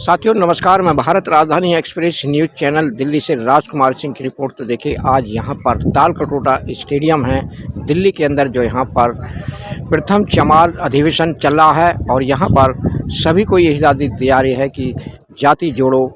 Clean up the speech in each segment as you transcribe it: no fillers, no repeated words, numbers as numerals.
साथियों नमस्कार, मैं भारत राजधानी एक्सप्रेस न्यूज़ चैनल दिल्ली से राजकुमार सिंह की रिपोर्ट। तो देखिए, आज यहाँ पर तालकटोरा स्टेडियम है दिल्ली के अंदर, जो यहाँ पर प्रथम चमार अधिवेशन चल रहा है और यहाँ पर सभी को ये हिदायत दी जा रही है कि जाति जोड़ो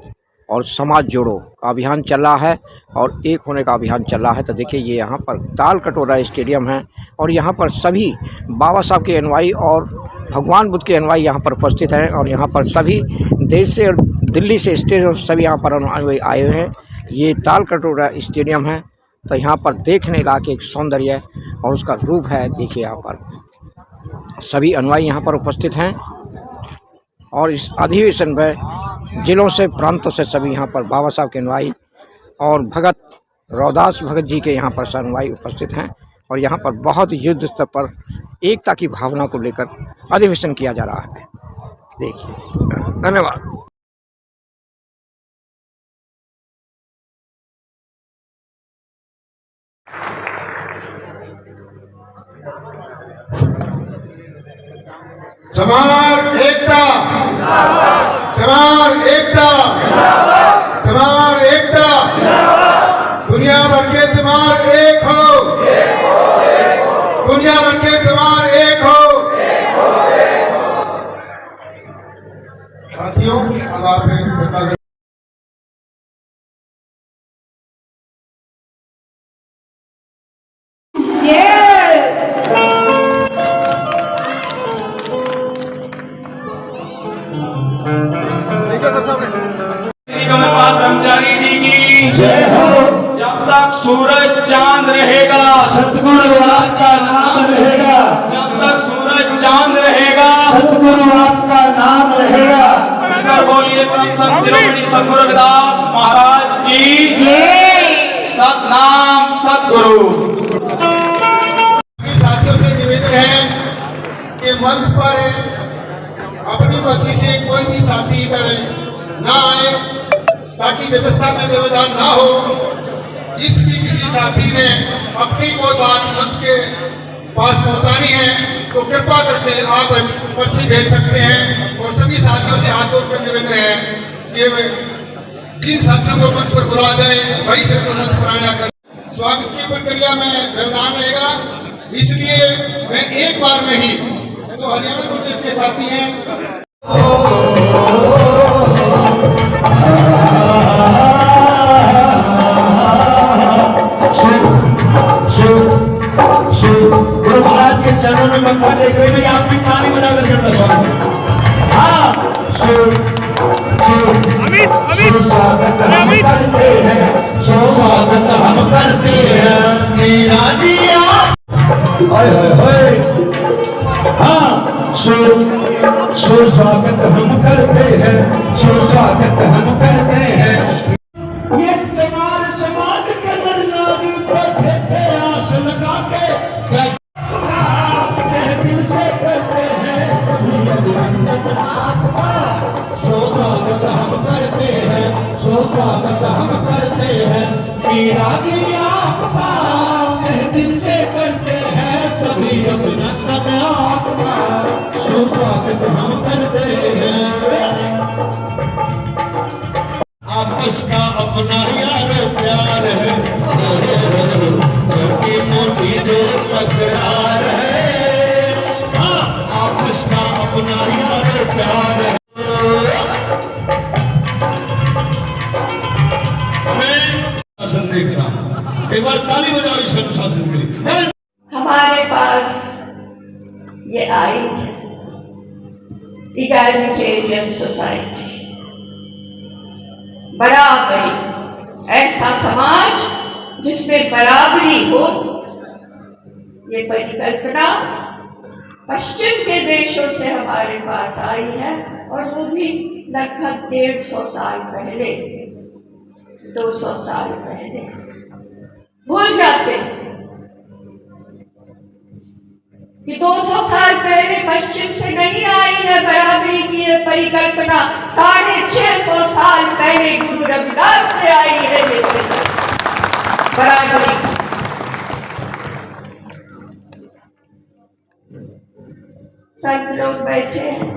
और समाज जोड़ो का अभियान चल रहा है और एक होने का अभियान चल रहा है। तो देखिए, ये यहाँ पर तालकटोरा स्टेडियम है और यहाँ पर सभी बाबा साहब के अनुयायी और भगवान बुद्ध के अनुयायी यहाँ पर उपस्थित हैं और यहाँ पर सभी देश से और दिल्ली से स्टेट और सभी यहाँ पर अनुयायी आए हुए हैं। ये तालकटोरा स्टेडियम है, तो यहाँ पर देखने लायक एक सौंदर्य और उसका रूप है। देखिए, यहाँ पर सभी अनुयायी यहाँ पर उपस्थित हैं और इस अधिवेशन में जिलों से प्रांतों से सभी यहाँ पर बाबा साहब के अनुयायी और भगत रौदास भगत जी के यहाँ पर अनुयायी उपस्थित हैं और यहाँ पर बहुत युद्ध स्तर पर एकता की भावना को लेकर अधिवेशन किया जा रहा है। देखिए, धन्यवाद। चमार एकता, चमार एकता, चमार एकता, दुनिया भर के चमार एक हो, दुनिया भर के चमार एक हो। साथियों, अब आपने ब्रह्मचारी जी की जय हो। जब तक सूरज चांद रहेगा सतगुरु आपका नाम रहेगा, जब तक सूरज चांद रहेगा सतगुरु आपका नाम रहेगा। अगर बोलिए परम संत शिरोमणि सतगुरु रविदास महाराज की जय। सतनाम सतगुरु। साथियों से निवेदन है कि मंच पर अपनी मर्जी से कोई भी साथी इधर ना आए ताकि व्यवस्था में व्यवधान ना हो। जिस भी किसी साथी ने अपनी कोई बात मंच के पास पहुंचानी है तो कृपा करके आप पर्ची भेज सकते हैं। और सभी साथियों से हाथ जोड़कर निवेदन है कि जिन साथियों को मंच पर बुलाया जाए वही सिर्फ मंच पर आया कर। स्वागत की प्रक्रिया में व्यवधान रहेगा, इसलिए मैं एक बार में ही जो हरियाणा प्रदेश के साथी हैं गुरु महाराज के चरणों में मत्था टेक रहे भाई, आप भी ताली बजाकर करना स्वागत। हाँ, स्वागत हम करते हैं, स्वागत हम करते हैं मीरा जी आप। हाँ, स्वागत हम करते हैं, स्वागत हम करते हैं। ये चमार समाज के नर नारी बैठे थे आस लगा के, दिल से करते हैं अभिनंदन आपका। स्वागत हम करते हैं, स्वागत हम करते हैं मीरा जी आपका। दिल से करते हैं सभी अभिनंदन आपका। स्वागत हम करते हैं। आपका अपना यार प्यार है, छोटी मोटी जो तकरार है। हाँ, आपका अपना यार प्यार है। मैं शासन देख रहा हूँ, एक बार ताली बजाओ इस अनुशासन के लिए। हमारे पास ये आई है इगैलिटेरियन सोसाइटी, बराबरी, ऐसा समाज जिसमें बराबरी हो। ये परिकल्पना पश्चिम के देशों से हमारे पास आई है और वो भी लगभग 150 साल पहले, 200 साल पहले। भूल जाते कि 200 साल पहले पश्चिम से नहीं आई है बराबरी की ये परिकल्पना, 650 साल पहले गुरु रविदास से आई है ये बराबरी। संत लोग बैठे हैं,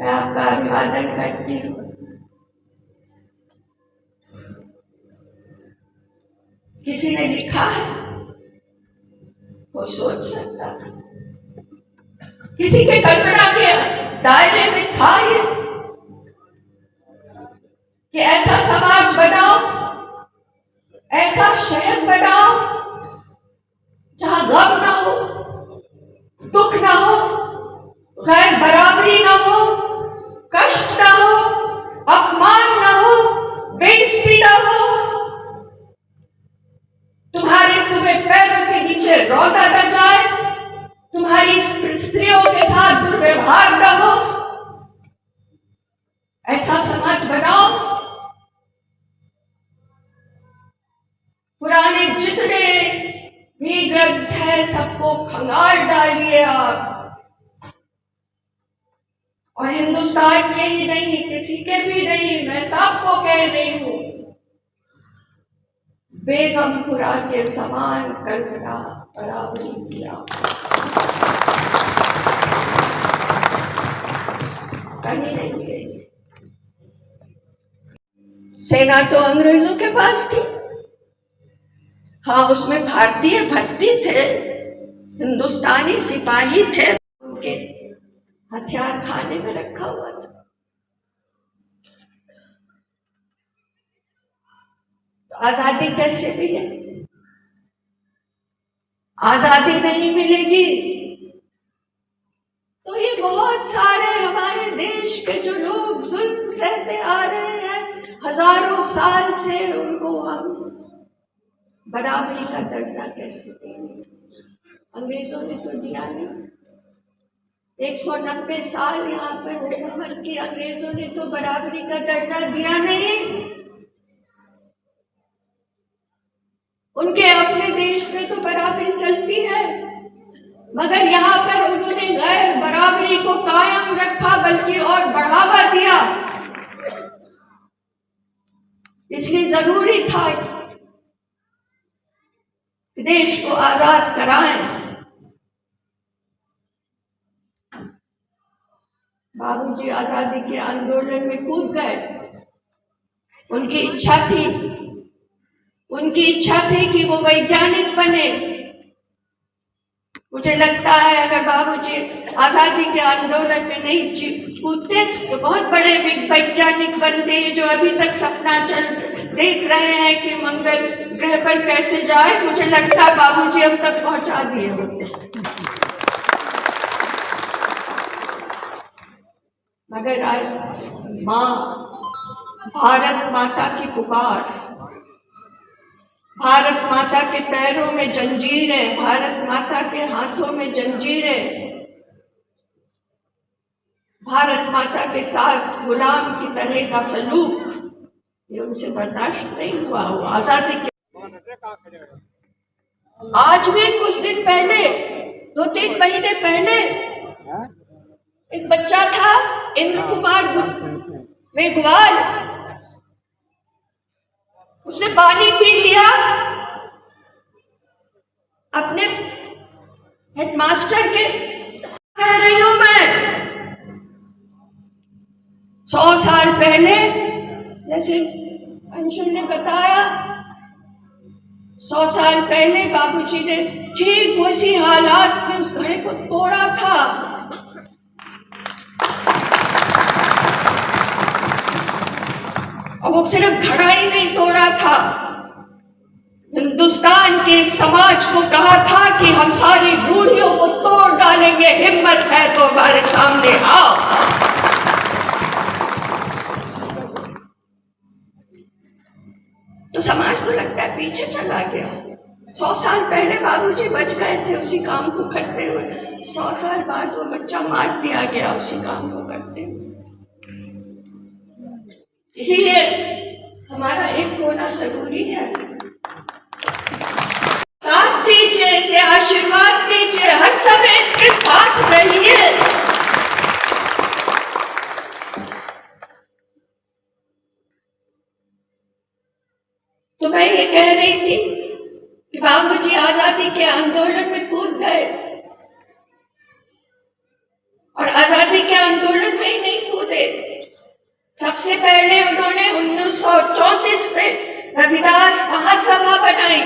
मैं आपका अभिवादन करती हूँ। किसी ने लिखा है, वो सोच सकता था, किसी के कल्पना के दायरे में था ये कि ऐसा समाज बनाओ, ऐसा शहर बनाओ जहां गम ना हो, दुख ना हो, गैर बराबरी ना हो, कष्ट ना हो, अपमान ना हो, बेइज्जती ना हो, तुम्हें पैरों के नीचे रौंदा न जाए, तुम्हारी स्त्रियों के साथ दुर्व्यवहार न हो, ऐसा समाज बनाओ। पुराने जितने भी ग्रंथ है सबको खंगाल डालिए आप, और हिंदुस्तान के ही नहीं, किसी के भी नहीं, मैं सबको कह रही हूं, बेगमपुरा के समान कल्पना बराबरी किया, कहीं नहीं मिलेगी। सेना तो अंग्रेजों के पास थी, हाँ उसमें भारतीय भर्ती थे, हिंदुस्तानी सिपाही थे, उनके हथियार खाने में रखा हुआ था। तो आजादी कैसे मिले? आजादी नहीं मिलेगी तो ये बहुत सारे हमारे देश के जो लोग जुल्म सहते आ रहे हैं हजारों साल से, उनको हम बराबरी का दर्जा कैसे देंगे? अंग्रेजों ने तो दिया नहीं। 190 साल यहाँ पर हुकूमत की, अंग्रेजों ने तो बराबरी का दर्जा दिया नहीं। उनके अपने देश में तो बराबरी चलती है, मगर यहाँ पर उन्होंने गैर बराबरी को कायम रखा, बल्कि और बढ़ावा दिया। इसलिए जरूरी था कि देश को आजाद कराएं। बाबूजी आजादी के आंदोलन में कूद गए, उनकी इच्छा थी, उनकी इच्छा थी कि वो वैज्ञानिक बने। मुझे लगता है अगर बाबूजी आजादी के आंदोलन में नहीं कूदते तो बहुत बड़े वैज्ञानिक बनते। ये जो अभी तक सपना देख रहे हैं कि मंगल ग्रह पर कैसे जाए, मुझे लगता है बाबूजी अब तक पहुंचा दिए होते। मगर आज माँ, भारत माता की पुकार, भारत माता के पैरों में जंजीरें, भारत माता के हाथों में जंजीरें, भारत माता के साथ गुलाम की तरह का सलूक, ये उनसे बर्दाश्त नहीं हुआ। वो आजादी के आज भी कुछ दिन पहले, 2-3 महीने पहले, एक बच्चा था इंद्र कुमार मेघवाल, उसने पानी पी लिया, अपने हेडमास्टर के, कह रही हूं मैं, 100 साल पहले, जैसे अंशुल ने बताया, 100 साल पहले बाबूजी ने ठीक उसी हालात में उस घड़े को तोड़ा था। और वो सिर्फ घड़ा ही नहीं तोड़ा था, हिंदुस्तान के समाज को कहा था कि हम सारी रूढ़ियों को तोड़ डालेंगे, हिम्मत है तो हमारे सामने आओ। तो समाज तो लगता है पीछे चला गया। 100 साल पहले बाबूजी बच गए थे उसी काम को करते हुए, 100 साल बाद वो बच्चा मार दिया गया उसी काम को करते हुए। इसीलिए हमारा एक होना जरूरी है। साथ दीजिए, इसे आशीर्वाद दीजिए, हर समय इसके साथ रहिए। तो मैं ये कह रही थी कि बाबूजी आजादी के आंदोलन में कूद गए, और आजादी के आंदोलन में ही नहीं कूद सबसे पहले उन्होंने 1934 में रविदास महासभा बनाई।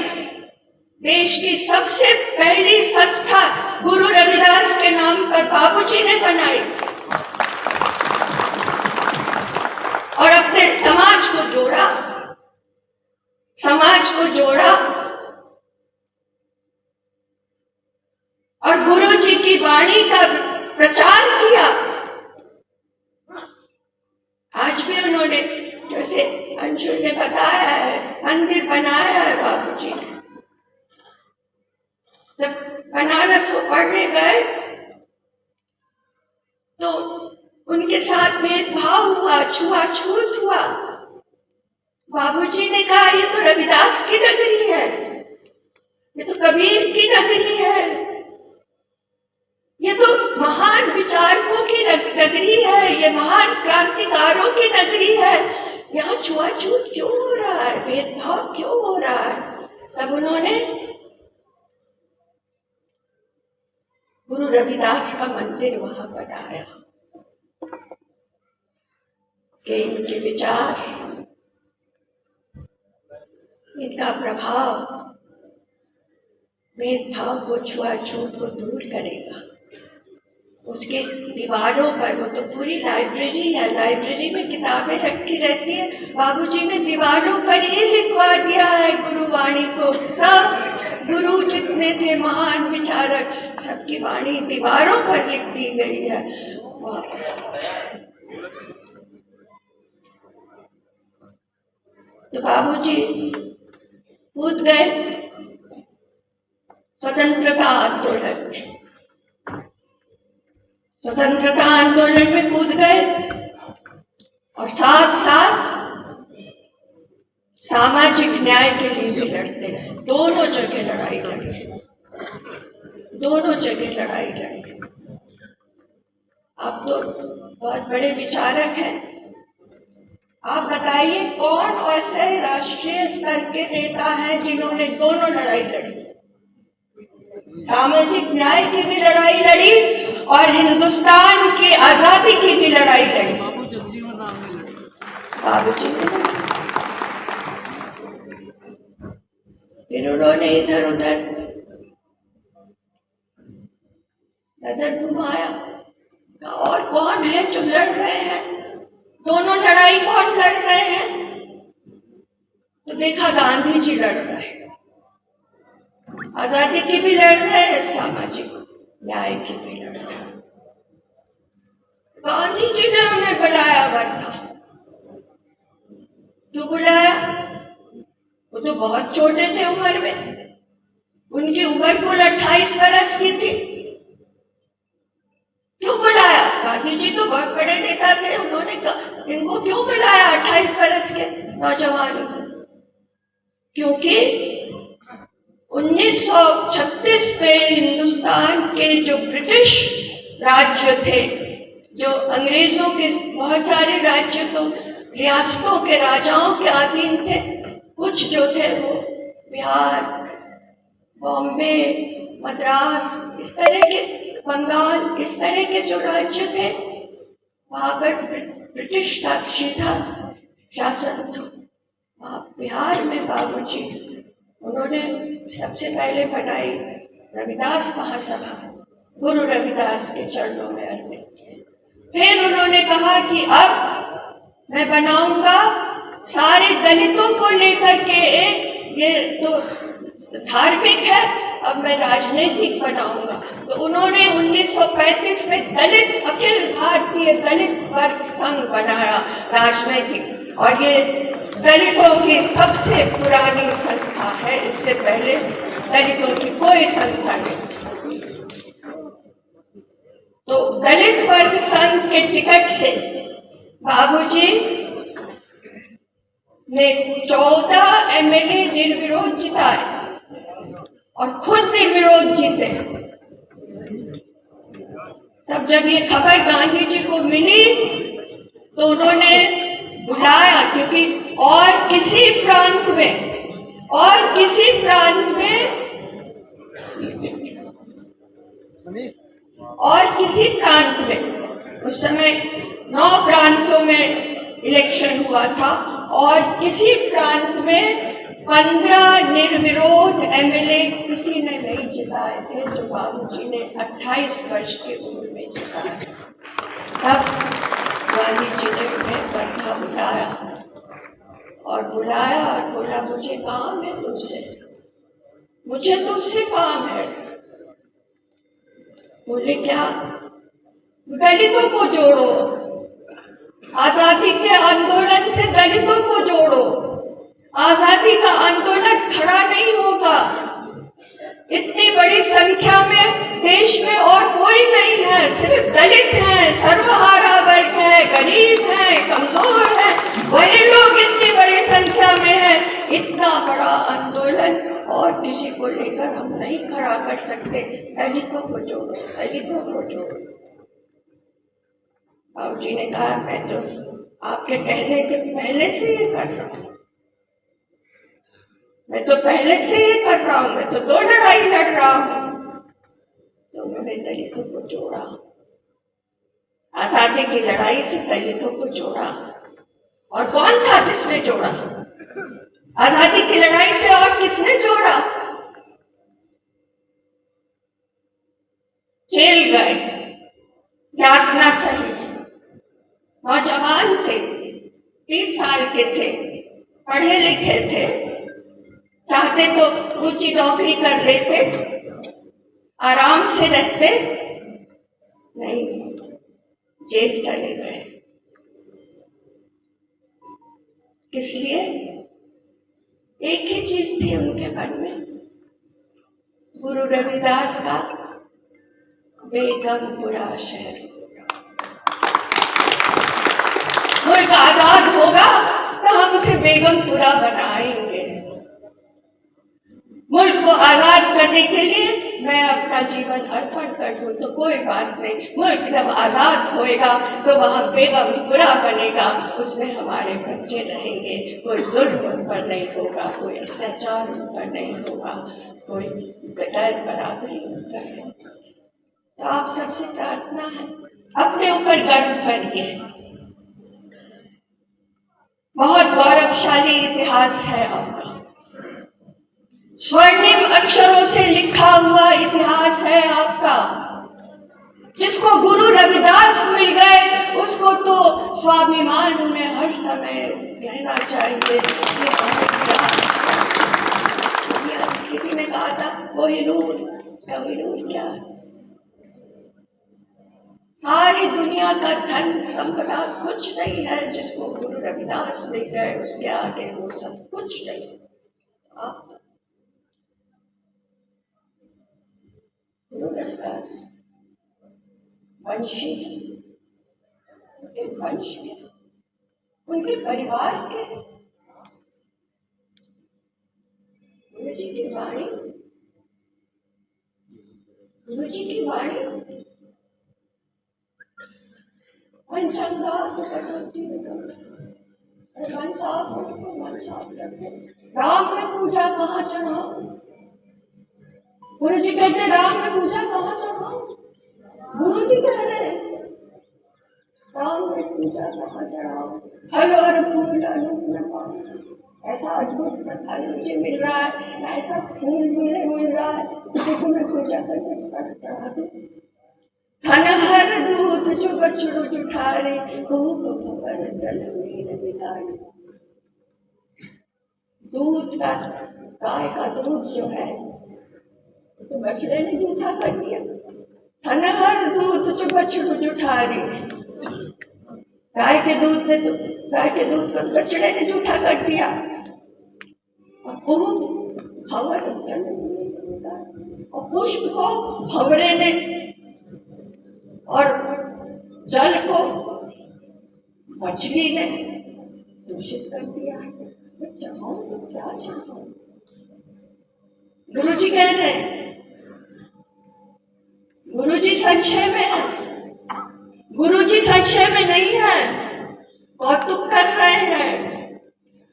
देश की सबसे पहली संस्था गुरु रविदास के नाम पर बाबूजी ने बनाई और अपने समाज को जोड़ा और गुरु जी की वाणी का प्रचार किया। आज भी उन्होंने, जैसे अंशुल ने बताया है, मंदिर बनाया है बाबूजी ने। जब बनारस वो पढ़ने गए तो उनके साथ भेदभाव हुआ, छुआछूत हुआ। बाबूजी ने कहा ये तो रविदास की नगरी है, ये तो कबीर की नगरी है, ये तो महान विचारकों की नगरी है, ये महान क्रांतिकारों की नगरी है। यहाँ छुआछूत क्यों हो रहा है, भेदभाव क्यों हो रहा है? तब उन्होंने गुरु रविदास का मंदिर वहां बनाया कि इनके विचार, इनका प्रभाव भेदभाव को, छुआछूत को दूर करेगा। उसके दीवारों पर, वो तो पूरी लाइब्रेरी है, लाइब्रेरी में किताबें रखी रहती है, बाबूजी ने दीवारों पर ही लिखवा दिया है गुरुवाणी को। सब गुरु जितने थे महान विचारक, सबकी वाणी दीवारों पर लिख दी गई है। तो बाबूजी कूद गए स्वतंत्रता आंदोलन में, स्वतंत्रता आंदोलन में कूद गए और साथ साथ सामाजिक न्याय के लिए भी लड़ते रहे। दोनों जगह लड़ाई लड़ी, दोनों जगह लड़ाई लड़ी। आप तो बहुत बड़े विचारक हैं, आप बताइए कौन ऐसे राष्ट्रीय स्तर के नेता हैं जिन्होंने दोनों लड़ाई लड़ी? सामाजिक न्याय की भी लड़ाई लड़ी और हिंदुस्तान की आजादी की भी लड़ाई लड़ी। बाबूजी ने फिर उन्होंने इधर उधर नजर घुमाया, और कौन है जो लड़ रहे हैं, दोनों लड़ाई कौन लड़ रहे हैं? तो देखा गांधी जी लड़ रहे हैं, आजादी की भी लड़ रहे हैं, सामाजिक न्याय की भी लड़ रहे हैं। गांधी जी ने उन्हें बुलाया वर्धा। क्यों बुलाया? वो तो बहुत छोटे थे उम्र में, उनकी उम्र कुल 28 वर्ष की थी। क्यों बुलाया? गांधी जी तो बहुत बड़े नेता थे, उन्होंने इनको क्यों बुलाया 28 वर्ष के नौजवान को? क्योंकि 1936 में हिंदुस्तान के जो ब्रिटिश राज्य थे, जो अंग्रेजों के बहुत सारे राज्य तो रियासतों के राजाओं के अधीन थे, कुछ जो थे वो बिहार, बॉम्बे, मद्रास, इस तरह के, बंगाल, इस तरह के जो राज्य थे, वहां पर ब्रिटिश का सीधा शासन था। वहां बिहार में बाबूजी उन्होंने सबसे पहले बनाई रविदास महासभा, गुरु रविदास के चरणों में अर्पित की। फिर उन्होंने कहा कि अब मैं बनाऊंगा सारे दलितों को लेकर के एक, ये तो धार्मिक है, अब मैं राजनीतिक बनाऊंगा। तो उन्होंने 1935 में दलित, अखिल भारतीय दलित वर्ग संघ बनाया राजनीतिक, और ये दलितों की सबसे पुरानी संस्था है, इससे पहले दलितों की कोई संस्था नहीं। तो दलित वर्ग संघ के टिकट से बाबूजी ने 14 एमएलए निर्विरोध जिताए और खुद निर्विरोध जीते। तब जब ये खबर गांधी जी को मिली तो उन्होंने बुलाया, क्योंकि और किसी प्रांत में उस समय 9 प्रांतों में इलेक्शन हुआ था और किसी प्रांत में 15 निर्विरोध एमएलए किसी ने नहीं जिताए थे, जो बाबूजी ने 28 वर्ष की उम्र में जिताए। तब गांधी जी ने उन्हें वर्धा बुलाया और बोला मुझे काम है तुमसे, मुझे तुमसे काम है। बोले क्या? दलितों को जोड़ो, आजादी के आंदोलन से दलितों को जोड़ो। आजादी का आंदोलन खड़ा नहीं होगा, इतनी बड़ी संख्या में देश में और कोई नहीं है, सिर्फ दलित हैं, सर्वहारा वर्ग है, गरीब है, कमजोर है, वही लोग इतनी बड़ी संख्या में है। इतना बड़ा आंदोलन और किसी को लेकर हम नहीं खड़ा कर सकते। दलितों को जोड़ो, दलितों को जोड़ो। बाबूजी ने कहा मैं तो आपके कहने के पहले से ये कर रहा हूं, मैं तो पहले से ये कर रहा हूं, मैं तो 2 लड़ाई लड़ रहा हूं। तो मैंने दलितों को जोड़ा, आजादी की लड़ाई से दलितों को जोड़ा। और कौन था जिसने जोड़ा? आजादी की लड़ाई से और किसने जोड़ा? जेल गए, यातना सही, नौजवान थे, 30 साल के थे, पढ़े लिखे थे, चाहते तो ऊंची नौकरी कर लेते, आराम से रहते, नहीं, जेल चले गए। किस लिए? एक ही चीज थी उनके मन में, गुरु रविदास का बेगमपुरा शहर। मुल्क आजाद होगा तो हम उसे बेगमपुरा बनाएंगे। मुल्क को आजाद करने के लिए मैं अपना जीवन अर्पण कर दूं तो कोई बात नहीं, मुल्क जब आजाद होएगा तो वहां बेगमपुरा बनेगा, उसमें हमारे बच्चे रहेंगे, कोई जुल्म उन पर नहीं होगा, कोई अत्याचार उन पर नहीं होगा, कोई गैर बराबरी उन पर नहीं। तो आप सबसे प्रार्थना है, अपने ऊपर गर्व करिए। बहुत गौरवशाली इतिहास है आपका, स्वर्णिम अक्षरों से लिखा हुआ इतिहास है आपका। जिसको गुरु रविदास मिल गए उसको तो स्वाभिमान में हर समय कहना चाहिए। किसी ने कहा था कोहिनूर, कोहिनूर क्या? सारी दुनिया का धन संपदा कुछ नहीं है, जिसको गुरु रविदास मिल गए उसके आगे वो सब कुछ नहीं। आप गुरु रविदास वंशी, उनके वंश के, उनके परिवार के, गुरु जी की वाणी, गुरु जी की वाणी पंचंगा तो कटौती मन साफ रखो, मन साफ रखो। राम में पूजा कहाँ चढ़ाओ? गुरु जी कहते राम में पूजा कहाँ चढ़ाओ? गुरु जी कह रहे राम में पूजा कहाँ चढ़ाओ? फल और फूल अनूप न पाओ। ऐसा अद्भुत फल मुझे मिल रहा है, ऐसा फूल मिल रहा है, तो तुम्हें पूजा करके चढ़ा दो। धन हर दूध जो बछड़ो जुठारे, खूब भवर जल नीर बिगाड़े। दूध का, गाय का दूध जो है तो बछड़े ने जूठा कर दिया। धन हर दूध जो बछड़ो जुठारे, गाय के दूध को बछड़े ने जूठा कर दिया। और खूब भवर जल नीर बिगाड़े, और पुष्प को भवरे ने और जल को मछली ने दूषित कर दिया है। मैं चाहूं तो क्या चाहूं? गुरु जी कह रहे हैं, गुरु जी संशय में है, गुरु जी संशय में नहीं है, कौतुक कर रहे हैं,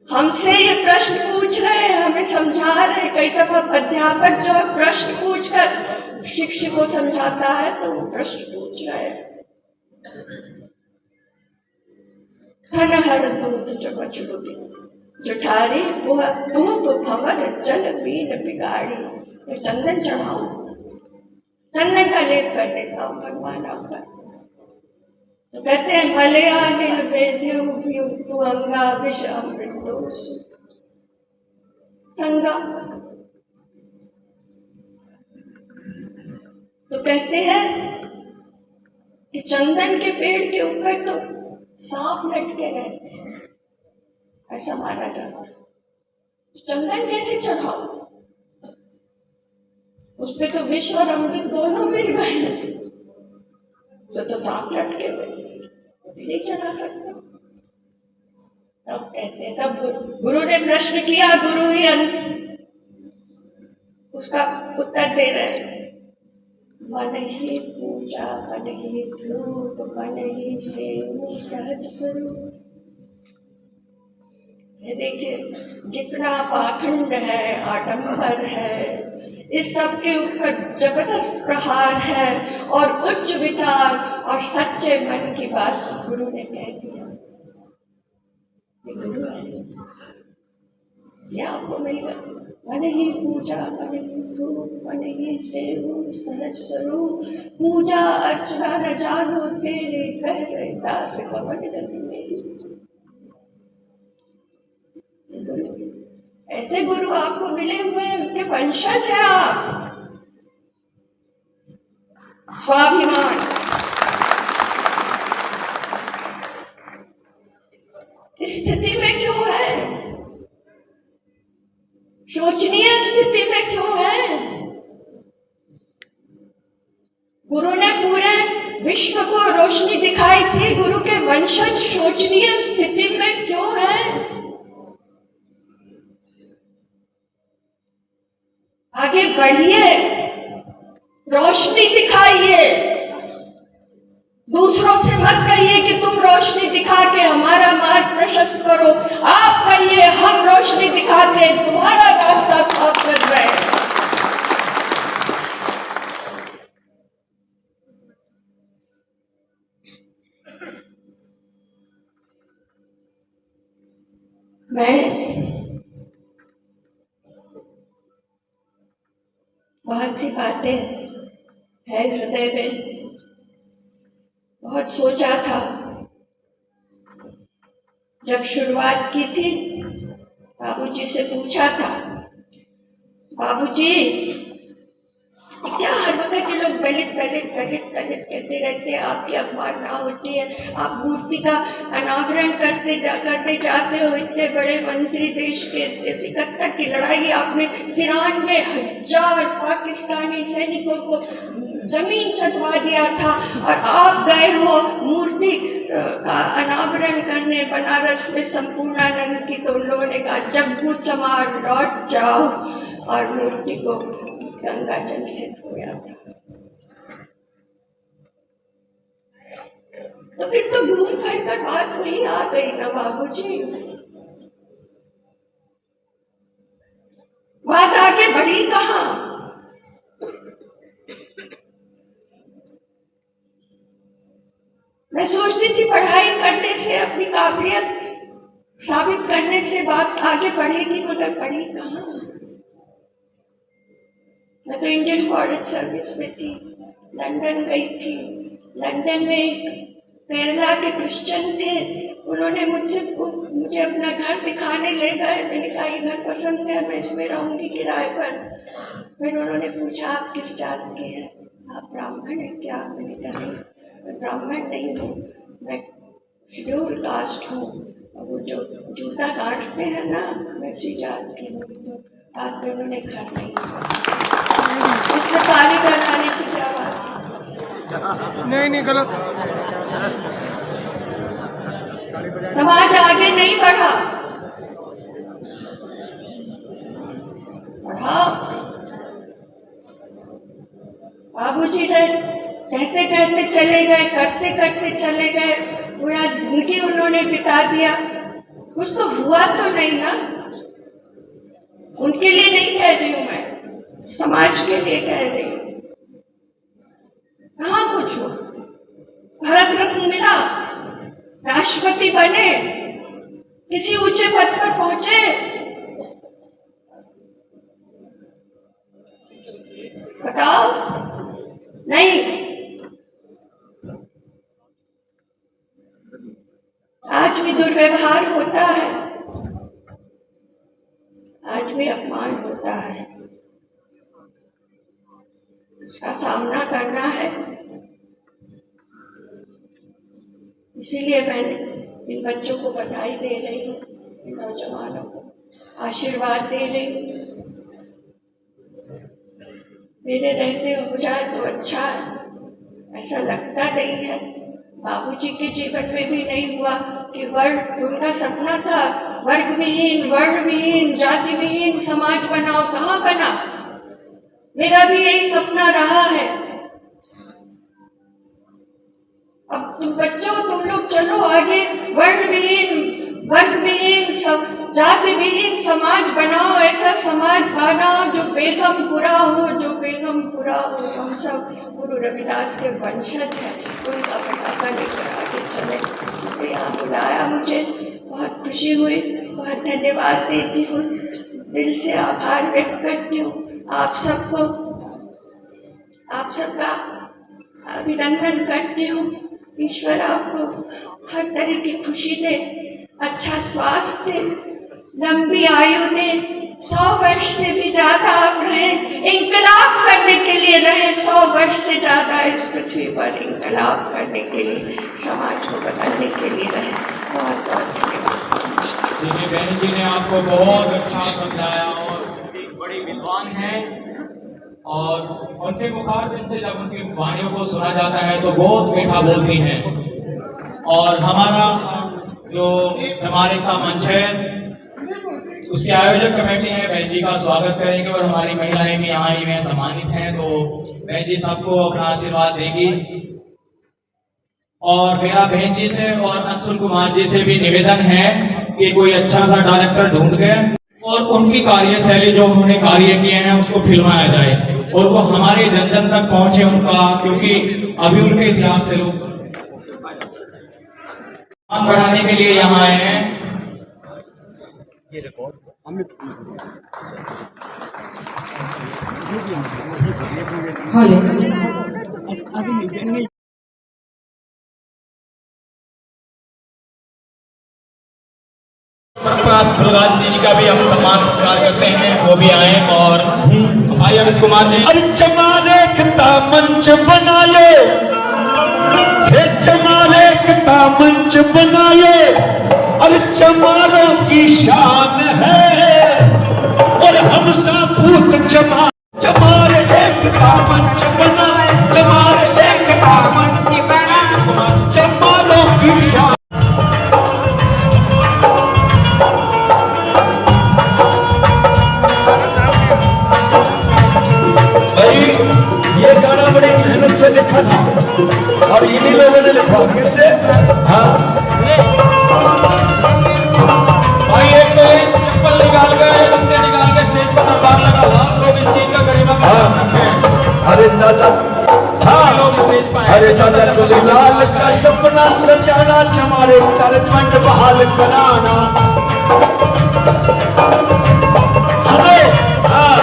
हमसे ये प्रश्न पूछ रहे हैं, हमें समझा रहे हैं। कई दफा अध्यापक जो प्रश्न पूछकर शिक्षक को समझाता है तो वो प्रश्न पूछ रहे हैं। घन हर दूध चुबी जुठारी पूप भंवर जल बीन बिगाड़ी। तो चंदन चढ़ाओ, चंदन का लेप कर देता हूँ भगवान आप पर। तो कहते हैं मलया नील बेध्यु तू अंगा विष अमृत दोष संगा। तो कहते हैं कि चंदन के पेड़ के ऊपर तो सांप लटके रहते हैं, ऐसा माना जाता है। चंदन कैसे चढ़ाओ? उस पे तो विष और अमृत दोनों मिल गए, तो सांप लटके हुए नहीं चढ़ा सकते। तब कहते हैं, तब गुरु ने प्रश्न किया, गुरु ही उसका उत्तर दे रहे हैं। मन ही पूजा मन ही धूप मन ही सेव सहज स्वरूप। ये देखिए जितना पाखंड है, आडंबर है, इस सब के ऊपर जबरदस्त प्रहार है और उच्च विचार और सच्चे मन की बात गुरु ने कह दिया। ये गुरु है, ये आपको मिलेगा। मन ही पूजा मन ही धूप मन ही सेव सहज स्वरूप। पूजा अर्चना न जानो तेरे कह रहे दास कवन गति मेरी। ऐसे गुरु आपको मिले हुए हैं, उनके वंशज है आप। स्वाभिमान इस स्थिति में क्यों है? शोचनीय स्थिति में क्यों है? गुरु ने पूरे विश्व को रोशनी दिखाई थी, गुरु के वंशज शोचनीय स्थिति में क्यों है? आगे बढ़िए, रोशनी दिखाइए। दूसरों से मत कहिए कि तुम रोशनी दिखा के हमारा मार्ग प्रशस्त करो। आप कहिए हम रोशनी दिखाते तुम्हारा रास्ता साफ कर रहे हैं। मैं बहुत सी बातें है हृदय में, बहुत सोचा था। जब शुरुआत की थी बाबूजी से पूछा था, बाबूजी क्या हर वक्त ये लोग दलित दलित दलित दलित कहते रहते हैं, आपकी अवमानना होती है, आप मूर्ति का अनावरण करने जाते हो, इतने बड़े मंत्री देश के, 71 की लड़ाई आपने 93,000 पाकिस्तानी सैनिकों को जमीन चटवा दिया था और आप गए हो मूर्ति का अनावरण करने बनारस में संपूर्णानंद की। तो उन्होंने ने कहा जग्गू चमार लौट जाओ और मूर्ति को गंगा जल से धोया था। तो फिर तो घूम फिर कर बात वही आ गई ना बाबूजी। बात आगे बढ़ी कहाँ? मैं सोचती थी पढ़ाई करने से, अपनी काबिलियत साबित करने से बात आगे बढ़ेगी, मगर बढ़ी कहाँ? मैं तो इंडियन फॉरेन सर्विस में थी, लंदन गई थी। लंदन में एक केरला के क्रिश्चियन थे, उन्होंने मुझे अपना घर दिखाने ले गए। मैंने कहा ये घर पसंद है, मैं इसमें रहूंगी किराए पर। फिर उन्होंने पूछा आप किस जात के हैं? आप ब्राह्मण हैं क्या? मैंने कहा नहीं, मैं ब्राह्मण नहीं हूँ, मैं शेड्यूल कास्ट हूँ। वो जो जूता काटते हैं ना, वैसी जात की हूँ। तो बाद में उन्होंने घर नहीं दिया। इसमें ताली बजाने की क्या बात है? नहीं गलत। समाज आगे नहीं बढ़ा, बढ़ा। बाबूजी ने कहते कहते चले गए, करते करते चले गए, पूरा जिंदगी उन्होंने बिता दिया। कुछ तो हुआ तो नहीं ना? उनके लिए नहीं कह रही हूं मैं, समाज के लिए कह रही हूं। कहाँ कुछ हुआ? भारत रत्न मिला, राष्ट्रपति बने, किसी ऊंचे पद पर पहुंचे, बताओ? नहीं। आज भी दुर्व्यवहार होता है, आज भी अपमान होता है, उसका सामना करना है। इसीलिए मैंने इन बच्चों को बधाई दे रही हूँ, इन नौजवानों को आशीर्वाद दे रही हूँ। मेरे रहते हो जाए तो अच्छा है, ऐसा लगता नहीं है। बाबूजी के जीवन में भी नहीं हुआ कि वर्ण, उनका सपना था वर्ग विहीन, वर्ण विहीन, जाति विहीन समाज बनाओ, कहाँ बना? मेरा भी यही सपना रहा है। अब तुम बच्चों, तुम लोग चलो आगे, वर्ण विहीन, वर्ग विहीन, जाति विहीन समाज बनाओ, ऐसा समाज बनाओ जो बेगम पूरा हो, जो बेगम पूरा हो। हम सब गुरु रविदास के वंशज हैं, उनका पताका लेकर आगे चले। यहाँ बुलाया मुझे, बहुत खुशी हुई, बहुत धन्यवाद देती हूँ, दिल से आभार व्यक्त करती हूँ आप सबको, आप सबका अभिनंदन करती हूँ। ईश्वर आपको हर तरह की खुशी दे, अच्छा स्वास्थ्य दे, लंबी आयु दे, 100 वर्ष से भी ज्यादा आप रहे, इंकलाब करने के लिए रहे, 100 वर्ष से ज्यादा इस पृथ्वी पर इंकलाब करने के लिए, समाज को बदलने के लिए रहे। बहुत बहुत धन्यवाद। देखिए बहन जी ने आपको बहुत अच्छा समझाया और एक बड़ी विद्वान है और उनके मुखारबिन से जब उनकी वाणियों को सुना जाता है तो बहुत मीठा बोलती हैं। और हमारा जो चमार एकता मंच है उसके आयोजक कमेटी है, बहन जी का स्वागत करेंगे और हमारी महिलाएं भी यहाँ ही में सम्मानित हैं, तो बहन जी सबको अपना आशीर्वाद देगी। और मेरा बहन जी से और अंशुल कुमार जी से भी निवेदन है कि कोई अच्छा सा डायरेक्टर ढूंढ के और उनकी कार्यशैली जो उन्होंने कार्य किए हैं उसको फिल्माया जाए और वो हमारे जन जन तक पहुंचे उनका, क्योंकि अभी उनके इतिहास से लोग काम बढ़ाने के लिए यहाँ आए हैं। प्रकाश फुलगाजी जी का भी हम सम्मान सत्कार करते हैं, वो भी आए। और भाई अमित कुमार जी, अरे चमार एकता मंच बनाए, हे चमार एकता मंच बनाए, अरे चमारों की शान है और हम सापूत चमार, चमार एकता मंच बनाए, चमार एकता मंच बना, चमारों की शान। ये गाना बड़ी मेहनत से लिखा था और इन्हीं लोगों ने लिखा, किससे? हाँ भाई एक तो चप्पल निकाल कर, जूते निकाल के स्टेज पर दरबार लगा, आप लोग इस चीज का गरिमा का ध्यान रखें। अरे दादा, हाँ लोग स्टेज पर अरे दादा चुनीलाल का सपना सजाना, चमारे तरजमंड बहाल कराना। सुनो, हाँ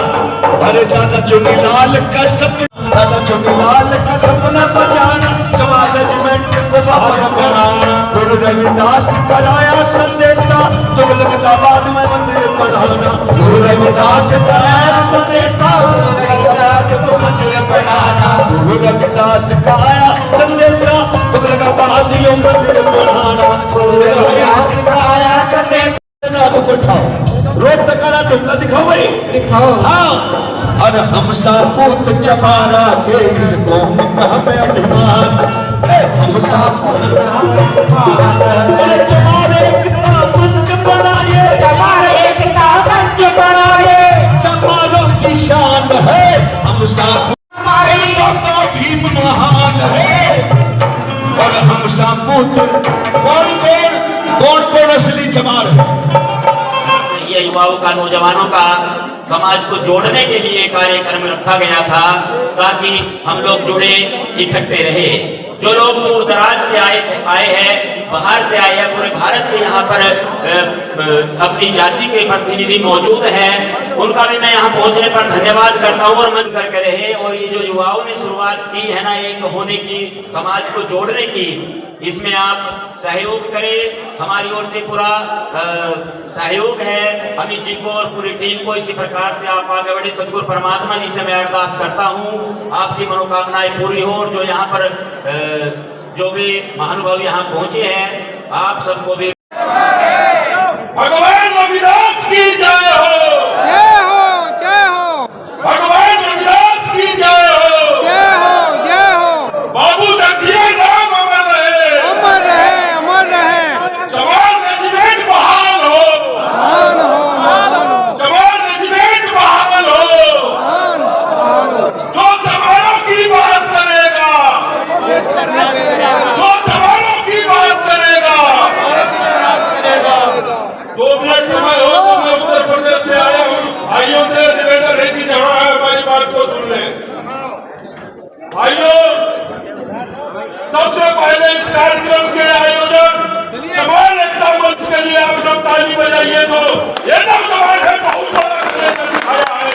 अरे दादा चुनीलाल का सपना, दादा चुनीलाल का सपना सजाना, चमार रेजिमेंट को बहाल कराना। गुरु रविदास कराया संदेशा, तुगलकाबाद में मंदिर बनाना। गुरु रविदास कराया संदेशा, तुगलकाबाद को मंदिर बनाना। गुरु रविदास कराया संदेशा, तुगलकाबाद यो मंदिर बनाना। गुरु रविदास कराया संदेशा, तो उठाओ रोज तकारा ढूंढा दिखाओ भाई, दिखाओ। हाँ और हम सापूत चमारा के इस कौम का हमें अभिमान, हम सापूत चमार एकता मंच बनाए, चमार एकता मंच बनाए, चमारों की शान है हम सापूत, हमारी का भीम महान है और हम सापूत। कौन कौन कौन कौन असली चमार है? ये युवाओं का, नौजवानों का समाज को जोड़ने के लिए कार्यक्रम रखा गया था ताकि हम लोग जुड़े, इकट्ठे रहे। जो लोग दूर दराज से आए हैं बाहर से आए हैं, पूरे भारत से यहाँ पर अपनी जाति के प्रतिनिधि मौजूद हैं, उनका भी मैं यहाँ पहुँचने पर धन्यवाद करता हूँ और मन करके रहे। और ये जो युवाओं ने शुरुआत की है ना एक होने की, समाज को जोड़ने की, इसमें आप सहयोग करें। हमारी ओर से पूरा सहयोग है अमित जी को और पूरी टीम को। इसी प्रकार से आप आगे बढ़े। सदगुरु परमात्मा जी से मैं अरदास करता हूँ आपकी मनोकामनाएं पूरी हो, और जो यहाँ पर जो भी महानुभाव यहाँ पहुंचे हैं आप सबको भी भगवान रविदास की जय हो, जय हो, जय हो, भगवान रविदास की जय हो, जय हो, जय हो। बाबू जगजीवन राम अमर रहे, अमर रहे, अमर रहे। जवान रेजिमेंट बहाल हो, मान हो, मान हो, जवान रेजिमेंट बहाल हो। मान हो। जो जवानों की बात करेगा, जो जवानों की बात करेगा। 2 मिनट समय हो तो मैं उत्तर प्रदेश से आया हूँ, भाइयों से निवेदन है कि जहाँ है हमारी बात को सुन लें। भाइयों, सबसे पहले इस कार्यक्रम के आयोजक समाज एकता मंच के लिए आप सब ताली बजाइए। तो ये नौजवान है बहुत बड़ा करने दिखाया है।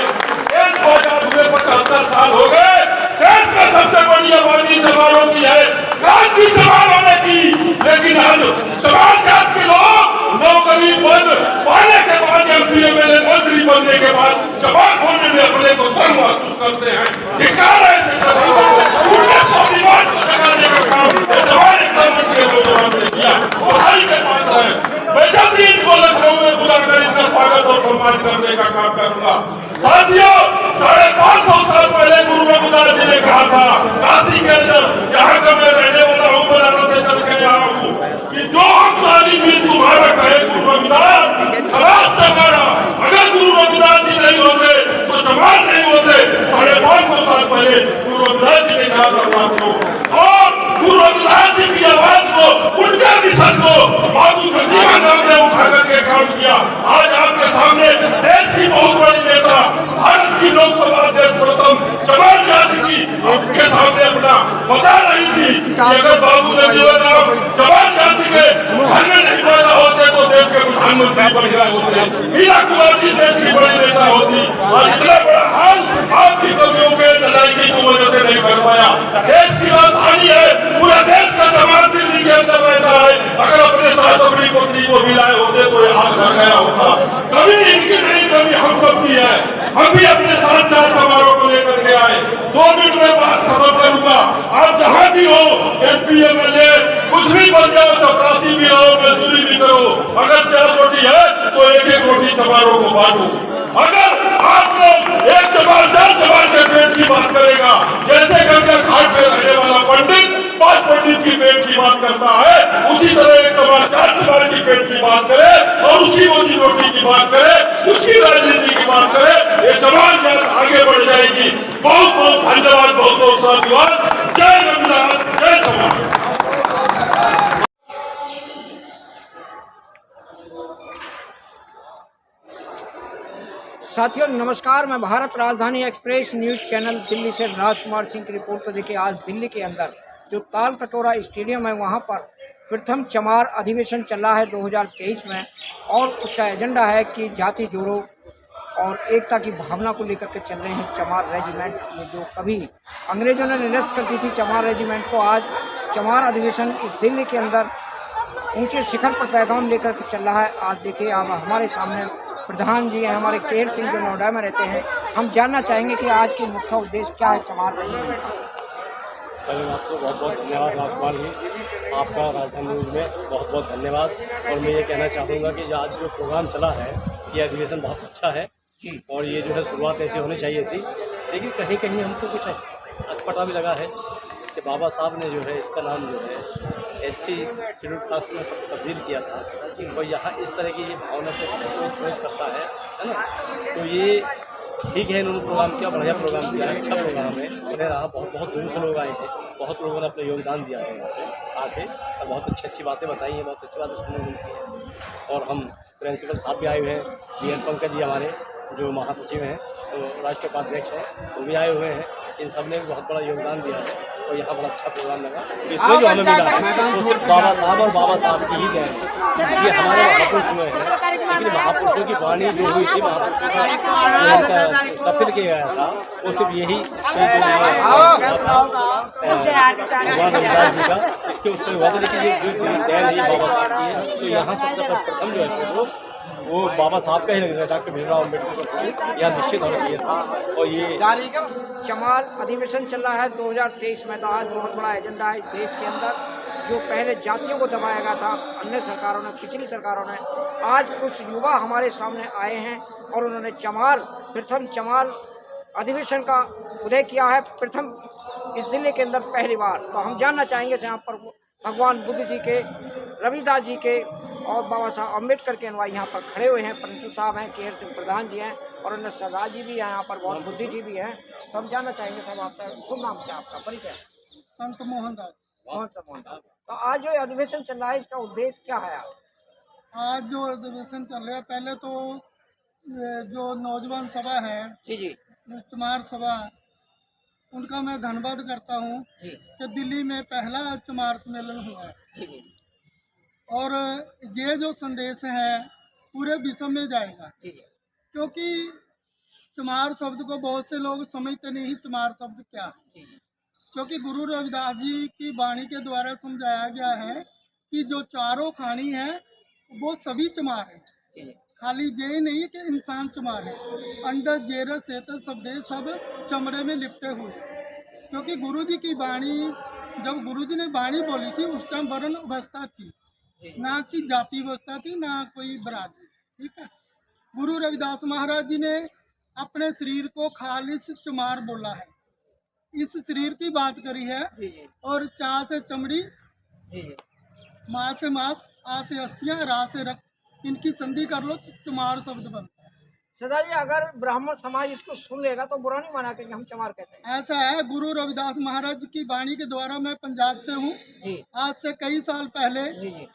देश को आजाद हुए 75 साल हो गए, देश में सबसे बड़ी आबादी जवानों की है, क्रांति जवानों ने की। लेकिन आज जवान जात के लोग नौकरी पद पाने के बाद, MP MLA मंत्री बनने के बाद जवान होने में अपने को शर्म महसूस करते हैं। धिक्कार है ऐसे जवानों को, उनके स्वाभिमान को जगाने का काम जवान एकता मंच के नौजवानों ने किया। बधाई के पात्र है। मैं जल्दी इनको लखनऊ में बुलाकर इनका स्वागत और सम्मान करने का काम करूंगा। साथियों, 550 साल पहले गुरु रविदास जी ने कहा था, काशी के अंदर जहाँ का मैं रहने वाला हूँ, बनारस से चल के आया हूँ, कि जो अंसारी भी तुम्हारा कहे गुरु रविदास, खलास तुम्हारा। अगर गुरु रविदास जी नहीं होते तो जवान नहीं होते। 550 साल पहले गुरु रविदास जी ने कहा था साथियों। और गुरु रविदास जी की आवाज को, उनके मिशन को बाबू जगजीवन राम ने उठा करके काम किया। आज आपके सामने देश की बहुत बड़ी नेता, भारत की लोकसभा अध्यक्ष प्रथम जवान जाति की आपके सामने अपना बता रही थी कि अगर बाबू जगजीवन राम जवान जाति के घर में नहीं पैदा होते तो देश के प्रधानमंत्री बन गए होते, मीरा कुमार जी देश की बड़ी नेता होती। और इतना बड़ा हाल आपकी कमियों के नलायकी की वजह से नहीं कर पाया। देश की राजधानी है, पूरा देश का जवान दिल्ली के अंदर रहता है। अगर अपने साथ अपनी पुत्री को भी लाए होते तो ये हाल कर गया होता। कभी इनकी नहीं, कभी हम सब की है। हम भी अपने साथ 4 समारोह को लेकर के आए। 2 मिनट में बात खत्म करूंगा। आप जहाँ भी हो, MP MLA कुछ भी बन जाओ, चपरासी भी हो, मजदूरी भी करो। अगर 4 रोटी है तो 1-1 रोटी समारोह को बांटो। अगर आप लोग एक जवान 4 जवान के पेट की बात करेगा, जैसे गंगा घाट पे रहने वाला पंडित 5 पंडित की पेट की बात करता है, उसी तरह एक जवान 4 जवान की पेट की बात करे और उसकी रोजी रोटी की बात करे, उसकी राजनीति की बात करे, ये जवान जात आगे बढ़ जाएगी। बहुत बहुत धन्यवाद, बहुत बहुत साधुवाद। जय रविदास, जय जवान। साथियों नमस्कार, मैं भारत राजधानी एक्सप्रेस न्यूज़ चैनल दिल्ली से राजकुमार सिंह की रिपोर्ट। तो देखिए, आज दिल्ली के अंदर जो ताल कटोरा स्टेडियम है वहाँ पर प्रथम चमार अधिवेशन चल रहा है 2023 में, और उसका एजेंडा है कि जाति जोड़ो और एकता की भावना को लेकर के चल रहे हैं चमार रेजिमेंट में, जो कभी अंग्रेजों ने निरस्त कर दी थी चमार रेजिमेंट को। आज चमार अधिवेशन इस दिल्ली के अंदर ऊंचे शिखर पर पैगाम लेकर के चल रहा है। आज देखिए, आप हमारे सामने प्रधान जी हैं हमारे केर सिंह, जो नोएडा में रहते हैं। हम जानना चाहेंगे कि आज के मुख्य उद्देश्य क्या है चमार रेजिमेंट। पहले आपको बहुत बहुत धन्यवाद राजकुमार जी, आपका राजधानी न्यूज़ में बहुत बहुत धन्यवाद। और मैं ये कहना चाहूँगा कि आज जो प्रोग्राम चला है, ये अधिवेशन बहुत अच्छा है और ये जो है शुरुआत ऐसी होनी चाहिए थी, लेकिन कहीं कहीं हमको कुछ अटपटा भी लगा है कि बाबा साहब ने जो है इसका नाम जो है SC शेड्यूल कास्ट में सब तब्दील किया था, कि वो यहाँ इस तरह की ये भावना से प्रेरित करता है ना। तो ये ठीक है, इन्होंने प्रोग्राम किया, बढ़िया प्रोग्राम किया, अच्छा प्रोग्राम है। उन्हें रहा बहुत बहुत दूर से लोग आए थे, बहुत लोगों ने अपना योगदान दिया है यहाँ पे आके, और बहुत अच्छी अच्छी बातें बताई हैं, बहुत अच्छी बातें सुनने मिलती हैं। और हम प्रिंसिपल साहब भी आए हुए हैं, DN पंकज जी हमारे जो महासचिव हैं, तो राष्ट्रीय उपाध्यक्ष हैं, वो भी आए हुए हैं। इन सब ने भी बहुत बड़ा योगदान दिया है। और यहाँ बड़ा अच्छा प्रोग्राम लगा। इसमें जो हमें मिला वो सिर्फ बाबा साहब और बाबा साहब की ही देन है। ये हमारे महापुरुष में है, लेकिन महापुरुषों की वाणी जो हुई थी, महापुरुषों का कथन किया गया था, वो सिर्फ यही भगवान रविदास जी का इसके उससे हुआ था। लेकिन ये जो देन है बाबा साहब की है, तो यहाँ सबसे प्रथम जो है वो बाबा साहब का ही लग रहा था कि भीमराव अम्बेडकर यहाँ निश्चित होना चाहिए था। और ये चमार अधिवेशन चल रहा है 2023 में, तो आज बहुत बड़ा एजेंडा है इस देश के अंदर। जो पहले जातियों को दबाया गया था अन्य सरकारों ने, पिछली सरकारों ने, आज कुछ युवा हमारे सामने आए हैं और उन्होंने प्रथम चमार अधिवेशन का उदय किया है, प्रथम इस दिल्ली के अंदर पहली बार। तो हम जानना चाहेंगे यहाँ पर भगवान बुद्ध जी के, रविदास जी के और बाबा साहब अम्बेडकर के अनुयायी यहाँ पर खड़े हुए हैं। प्रिंसू साहब हैं, केयर सिंह प्रधान जी हैं और अन्य सरदार जी भी हैं यहाँ पर, बहुत बुद्धि जी भी हैं। तो हम जानना चाहेंगे साहब आपका शुभ नाम क्या, आपका परिचय? संत मोहनदास। मोहनदास। तो आज जो अधिवेशन चल रहा है इसका उद्देश्य क्या है? आज जो अधिवेशन चल रहा है, पहले तो जो नौजवान सभा है, जी चमार सभा, उनका मैं धन्यवाद करता हूँ कि दिल्ली में पहला चमार सम्मेलन हुआ है और ये जो संदेश है पूरे विश्व में जाएगा। क्योंकि चमार शब्द को बहुत से लोग समझते नहीं, चमार शब्द क्या है। क्योंकि गुरु रविदास जी की वाणी के द्वारा समझाया गया है कि जो चारों खानी है वो सभी चमार है, खाली ये नहीं कि इंसान चमार है। अंडर जेर सेत शब्दे सब चमड़े में लिपटे हुए। क्योंकि गुरु जी की वाणी, जब गुरु जी ने वाणी बोली थी उस टाइम वर्ण अवस्था थी, ना कि जाति व्यवस्था थी, ना कोई बरादरी। ठीक है, गुरु रविदास महाराज जी ने अपने शरीर को खालिश चमार बोला है, इस शरीर की बात करी है। और चा से चमड़ी, माँ से मांस, आ से अस्थियां, रा से रक्त, इनकी संधि कर लो तो चमार शब्द बनता है। सरदार जी, अगर ब्राह्मण समाज इसको सुन लेगा तो बुरा नहीं माना कि हम चमार कहते हैं? ऐसा है, गुरु रविदास महाराज की वाणी के द्वारा, मैं पंजाब से हूँ, आज से कई साल पहले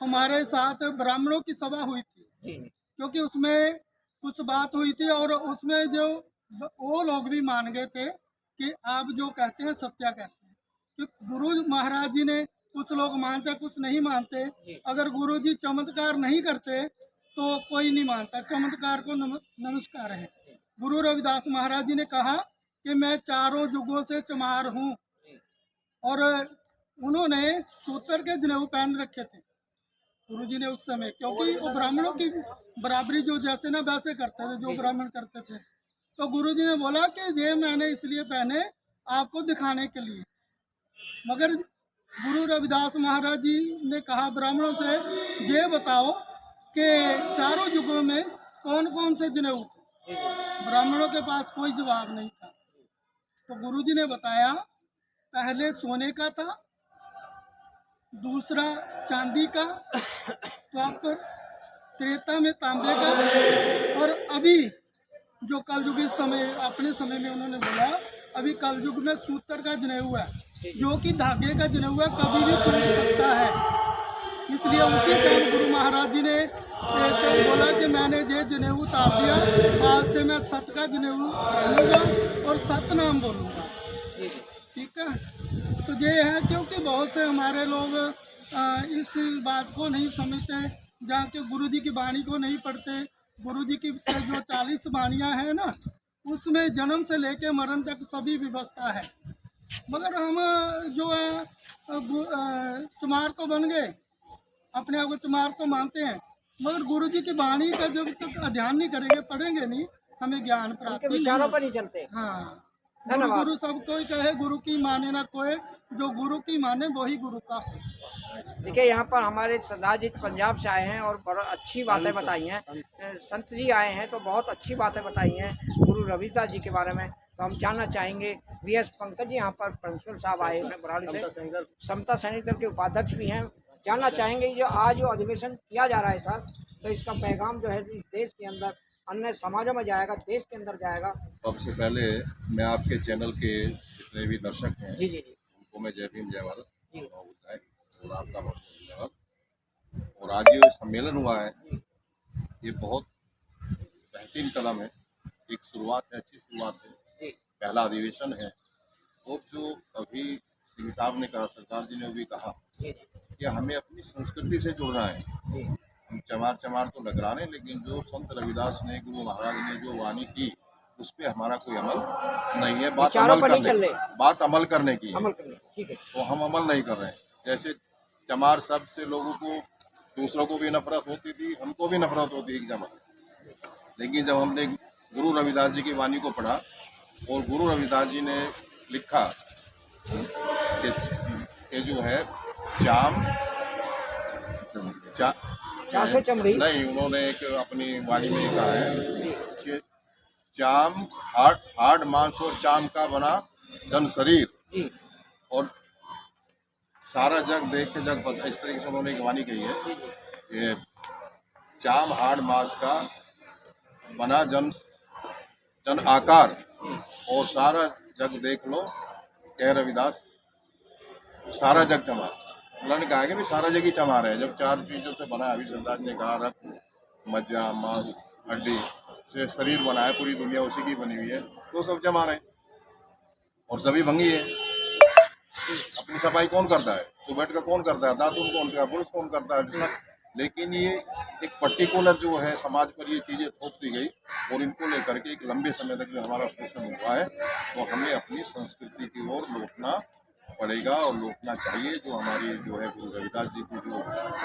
हमारे साथ ब्राह्मणों की सभा हुई थी। क्योंकि उसमें कुछ बात हुई थी और उसमें जो वो लोग भी मान गए थे कि आप जो कहते हैं सत्या कहते हैं। कि गुरु महाराज जी ने, कुछ लोग मानते कुछ नहीं मानते। अगर गुरु जी चमत्कार नहीं करते तो कोई नहीं मानता, चमत्कार को नमस्कार है। गुरु रविदास महाराज जी ने कहा कि मैं चारों युगों से चमार हूँ, और उन्होंने सूत्र के जनेऊ पहन रखे थे गुरु जी ने उस समय, क्योंकि वो ब्राह्मणों की बराबरी जो जैसे ना वैसे करते थे, जो ब्राह्मण करते थे। तो गुरु जी ने बोला कि ये मैंने इसलिए पहने आपको दिखाने के लिए। मगर गुरु रविदास महाराज जी ने कहा ब्राह्मणों से, ये बताओ कि चारों युगों में कौन कौन से जनेऊ थे। ब्राह्मणों के पास कोई जवाब नहीं था। तो गुरु जी ने बताया, पहले सोने का था, दूसरा चांदी का, द्वापर त्रेता में तांबे का, और अभी जो कलयुगी समय, अपने समय में उन्होंने बोला अभी कलयुग में सूत्र का जनेऊ है, जो कि धागे का जनेऊ है, कभी भी टूट सकता है। इसलिए उसी टाइम गुरु महाराज जी ने बोला कि मैंने ये जनेऊ उतार दिया, आज से मैं सत का जनेऊ पहनूंगा और सत नाम बोलूँगा। ठीक है, तो ये है। क्योंकि बहुत से हमारे लोग इस बात को नहीं समझते, जहाँ के गुरु जी की वाणी को नहीं पढ़ते। गुरु जी की जो 40 वाणियाँ हैं ना, उसमें जन्म से लेके मरण तक सभी व्यवस्था है। मगर हम जो है चमार तो बन गए, अपने आप को चमार तो मानते हैं, मगर गुरु जी की वाणी का जब तक अध्ययन नहीं करेंगे, पढ़ेंगे नहीं, हमें ज्ञान प्राप्त विचारों पर नहीं चलते। हाँ, गुरु सब कोई कहे गुरु की माने ना कोई, जो गुरु की माने वही गुरु का। देखिए, यहाँ पर हमारे सरदार जी पंजाब से आए हैं और बहुत अच्छी बातें बताई हैं। संत जी आए हैं तो बहुत अच्छी बातें बताई हैं गुरु रविदास जी के बारे में। तो हम जानना चाहेंगे, VS पंकज जी यहाँ पर प्रिंसिपल साहब आए हैं बराड़ी से, समता सैनिक दल के उपाध्यक्ष भी हैं। जानना चाहेंगे जो आज जो अधिवेशन किया जा रहा है सर, तो इसका पैगाम जो है इस देश के अंदर अन्य समाजों में जाएगा, देश के अंदर जाएगा। सबसे पहले मैं आपके चैनल के जितने भी दर्शक हैं, जी जी जी, उनको मैं जय भीम जय भारत जी, और आपका बहुत धन्यवाद। और आज ये सम्मेलन हुआ है, ये बहुत बेहतरीन कदम है, एक शुरुआत है, अच्छी शुरुआत है, पहला अधिवेशन है। और जो अभी सिंह साहब ने कहा, सरदार जी ने भी कहा कि हमें अपनी संस्कृति से जुड़ना है। हम चमार तो लग रहा है, लेकिन जो संत रविदास ने, गुरु महाराज ने जो वाणी की, उस पर हमारा कोई अमल नहीं है। बात अमल करने की है, ठीक है। तो हम अमल नहीं कर रहे हैं। जैसे चमार शब्द से लोगों को, दूसरों को भी नफरत होती थी, हमको भी नफरत होती थी चमार। लेकिन जब हमने गुरु रविदास जी की वाणी को पढ़ा और गुरु रविदास जी ने लिखा कि जो है चा से चमड़ी नहीं, उन्होंने एक अपनी वाणी में लिखा है कि चाम हाड़ मांस और चाम का बना जन शरीर और सारा जग देख के जग बस, इस तरीके से उन्होंने एक वाणी कही है कि चाम हाड़ मांस का बना जन आकार और सारा जग देख लो, कह रविदास सारा जग चमार। उन्होंने कहा कि भी सारा जग ही चमार है। जब 4 चीजों से बना, अभी सरदार ने कहा रक्त, मज्जा, मांस, हड्डी से शरीर बना है, पूरी दुनिया उसी की बनी हुई है, तो सब चमार है और सभी भंगी है। अपनी सफाई कौन करता है? तो बैठ कर कौन करता है? दातुन कौन करता है? पुरुष कौन करता है? लेकिन ये एक पर्टिकुलर जो है समाज पर ये चीज़ें थोप दी गई और इनको लेकर के एक लंबे समय तक जो हमारा शोषण हुआ है, तो हमें अपनी संस्कृति की ओर लौटना पड़ेगा और लौटना चाहिए। जो हमारी जो है गुरु रविदास जी की जो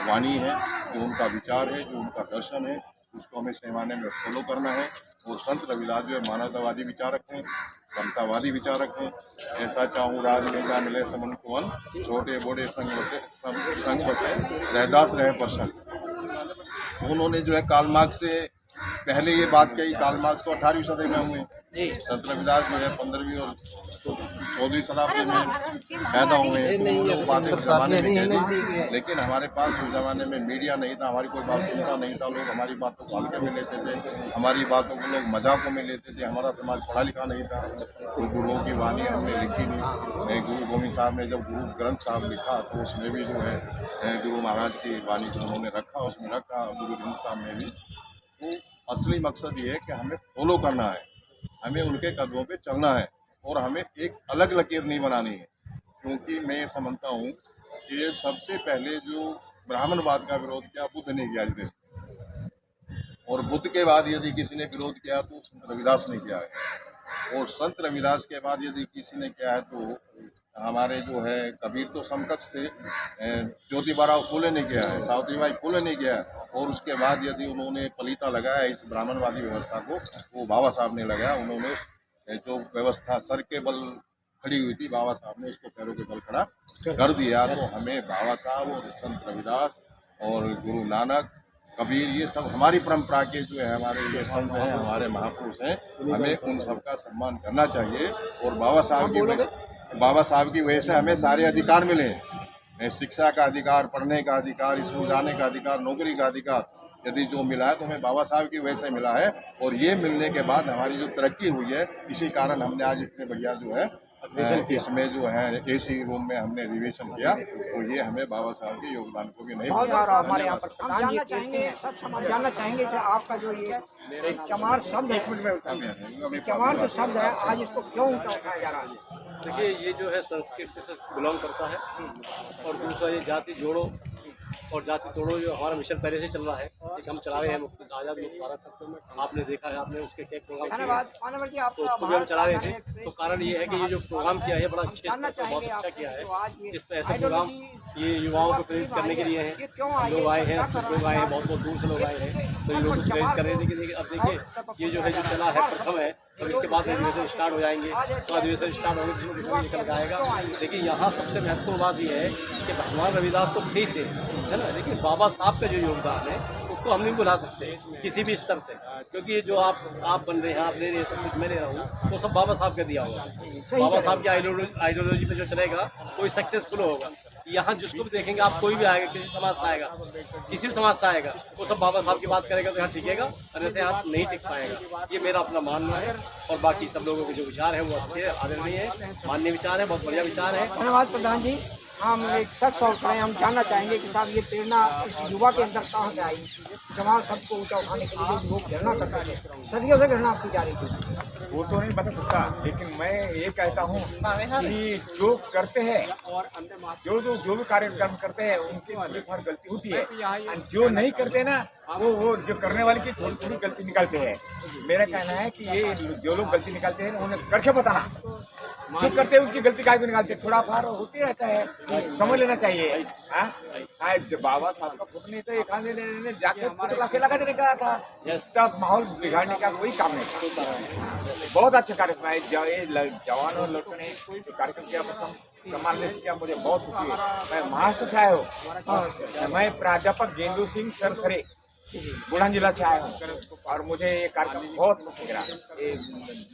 वाणी है, जो उनका विचार है, जो उनका दर्शन है, उसको हमें पैमाने में फॉलो करना है। और संत रविदास जो है मानवतावादी विचारक हैं, समतावादी विचारक हैं। ऐसा चाहूँ राज में जा मिले समन को वन, छोटे बड़े संग बसे रहदास रहे प्रसन्न। उन्होंने जो है कार्ल मार्क्स से पहले ये बात कही। कार्ल मार्क्स तो 18वीं सदी में हुए, संत रविदास जो है 15वीं और 14वीं शताब्दी में पैदा हुए हैं। तो बातें उस जमाने में कहते, लेकिन हमारे पास उस जमाने में मीडिया नहीं था, हमारी कोई बात सुनता नहीं था। लोग हमारी बातों को हल्के में लेते थे, हमारी बातों को लोग मजाकों में लेते थे। हमारा समाज पढ़ा लिखा नहीं था, तो गुरुओं की वाणी हमने लिखी नहीं। गुरु गोविंद साहब ने जब गुरु ग्रंथ साहब लिखा, तो उसमें भी जो है गुरु महाराज की वाणी को उन्होंने रखा, उसमें रखा गुरु ग्रंथ साहब में भी। तो असली मकसद ये है कि हमें फॉलो करना है, हमें उनके कदमों पे चलना है और हमें एक अलग लकीर नहीं बनानी है। क्योंकि मैं ये समझता हूँ कि सबसे पहले जो ब्राह्मणवाद का विरोध किया बुद्ध ने किया इस देश में, और बुद्ध के बाद यदि किसी ने विरोध किया तो संत रविदास ने किया है, और संत रविदास के बाद यदि किसी ने किया है तो हमारे जो है कबीर तो समकक्ष थे, ज्योतिबा फूले ने किया है, सावित्रीबाई फूले ने किया है। और उसके बाद यदि उन्होंने पलीता लगाया इस ब्राह्मणवादी व्यवस्था को, वो बाबा साहब ने लगाया। उन्होंने जो व्यवस्था सर के बल खड़ी हुई थी, बाबा साहब ने उसको पैरों के बल खड़ा कर दिया। तो हमें बाबा साहब और संत रविदास और गुरु नानक, कबीर, ये सब हमारी परंपरा के जो है हमारे ये संत हैं, हमारे महापुरुष हैं, हमें उन सबका सम्मान करना चाहिए। और बाबा साहब की वजह से हमें सारे अधिकार मिले, शिक्षा का अधिकार, पढ़ने का अधिकार, स्कूल जाने का अधिकार, नौकरी का अधिकार, यदि जो मिला है तो हमें बाबा साहब की वजह से मिला है। और ये मिलने के बाद हमारी जो तरक्की हुई है, इसी कारण हमने आज इतने बढ़िया जो है इसमें जो है एसी रूम में हमने अधिवेशन किया। तो ये हमें बाबा साहब के योगदान को भी नहीं हमारे यहाँ पर जानना चाहेंगे कि आपका जो ये चमार शब्द है, चमार जो शब्द है, आज इसको क्यों उठाया जा रहा है? देखिए, ये जो है संस्कृति से बिलोंग करता है। और दूसरा ये जाति जोड़ो और जाति तोड़ो जो हमारा मिशन पहले से चल रहा है, एक हम चला रहे हैं मुक्ति आज़ाद मुक्त भारत। आपने देखा है, आपने उसके क्या प्रोग्राम किए, तो उसको भी हम चला रहे थे। तो कारण ये है कि ये जो प्रोग्राम किया है बड़ा बहुत अच्छा किया है। इस पर ऐसे प्रोग्राम ये युवाओं को प्रेरित करने के लिए हैं। लोग आए हैं, कुछ लोग आए हैं, बहुत बहुत दूर से लोग आए हैं, तो ये लोग प्रेरित कर रहे थे कि अब देखिए ये जो है जो चला है प्रथम है, और इसके बाद अधिवेशन स्टार्ट हो जाएंगे। तो अधिवेशन स्टार्ट होने जिसमें निकल जाएगा। देखिए, यहाँ सबसे महत्वपूर्ण बात यह है कि भगवान रविदास तो फ्री थे, है ना, लेकिन बाबा साहब का जो योगदान है उसको हम नहीं भुला सकते किसी भी स्तर से। क्योंकि जो आप बन रहे हैं, आप ले रहे हैं, सब कुछ मैं ले रहा हूँ, तो सब बाबा साहब का दिया होगा। बाबा साहब की आइडियोलॉजी पे जो चलेगा वही सक्सेसफुल होगा। यहाँ जिसको भी देखेंगे आप, कोई भी आएगा, किसी समाज से आएगा, किसी भी समाज से आएगा, वो सब बाबा साहब की बात करेगा तो यहाँ टिकेगा, अन्यथा यहाँ नहीं टिक पाएगा। ये मेरा अपना मानना है। और बाकी सब लोगों के जो विचार है वो अच्छे आदरणीय है, माननीय विचार है, बहुत बढ़िया विचार है। धन्यवाद प्रधान जी। हम एक शख्स और खड़े, हम जानना चाहेंगे कि साहब ये प्रेरणा इस युवा के अंदर कहाँ से आई? चमार शब्द को ऊंचा उठाने के लिए जो लोग घृणा करते हैं, सदियों से घृणा की जा रही थी। वो तो नहीं बता सकता, लेकिन मैं ये कहता हूँ कि जो करते हैं, जो भी कार्यक्रम करते हैं उनकी थोड़ी गलती होती है, और जो नहीं करते ना वो जो करने वाले की थोड़ी थोड़ी गलती निकालते हैं। मेरा कहना है कि ये जो लोग गलती निकालते हैं उन्हें करके बताना, जो करते हैं उसकी गलती काहे को निकालते, थोड़ा फार होती रहता है, समझ लेना चाहिए। जब बाबा साहब का फोटो नहीं तो एक आदमी जाके फोटो लाके लगा देने का था, तब माहौल बिगाड़ने का कोई काम नहीं था। बहुत अच्छा कार्यक्रम है, जवान और लड़कों ने कार्यक्रम किया, कमाल ने किया, मुझे बहुत खुशी है। मैं महाराष्ट्र से आया हूँ, मैं प्राध्यापक गेंदू सिंह सरसरे बुलंद जिला से आया हूँ, और मुझे ये कार्यक्रम बहुत पसंद लगा। ये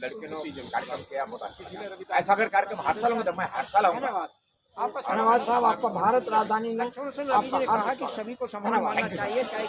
लड़के ने जो कार्यक्रम किया बहुत अच्छा, ऐसा अगर कार्यक्रम हर साल होगा तो मैं हर साल आऊँगा। आपका धन्यवाद साहब। आपका भारत राजधानी आपका कहा कि सभी को समान मानना चाहिए, चाहे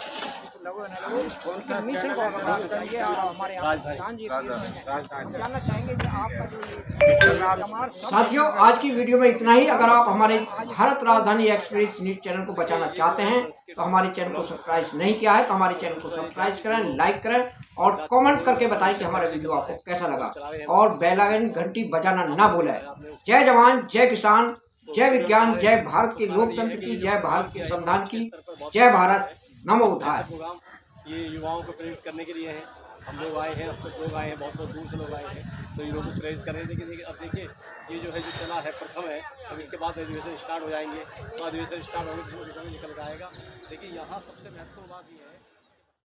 लगो न लगो, उनकी मिशन को आप करेंगे। और हमारे यहाँ राजस्थान जी जानना चाहेंगे कि आपका जो साथियों, आज की वीडियो में इतना ही। अगर आप हमारे भारत राजधानी एक्सप्रेस न्यूज चैनल को बचाना चाहते हैं तो हमारे चैनल को सब्सक्राइब नहीं किया है तो हमारे चैनल को सब्सक्राइब करें, लाइक करें और कमेंट करके बताएं कि हमारा वीडियो आपको कैसा लगा, और बेल आइकन घंटी बजाना ना भूलें। जय जवान, जय किसान, जय विज्ञान, जय भारत के लोकतंत्र की, जय भारत के संविधान की, जय भारत, नमो बुद्धाय। प्रोग्राम ये युवाओं को प्रेरित करने के लिए है। हम लोग आए हैं, अब तक लोग आए हैं, बहुत बहुत दूर से लोग आए हैं, तो इन लोगों को प्रेरित करें। लेकिन अब देखिए ये जो है जो चला है प्रथम है, अब इसके बाद अधिवेशन स्टार्ट हो जाएंगे, तो अधिवेशन स्टार्ट होने के निकल जाएगा। देखिए यहाँ सबसे महत्वपूर्ण बात ये है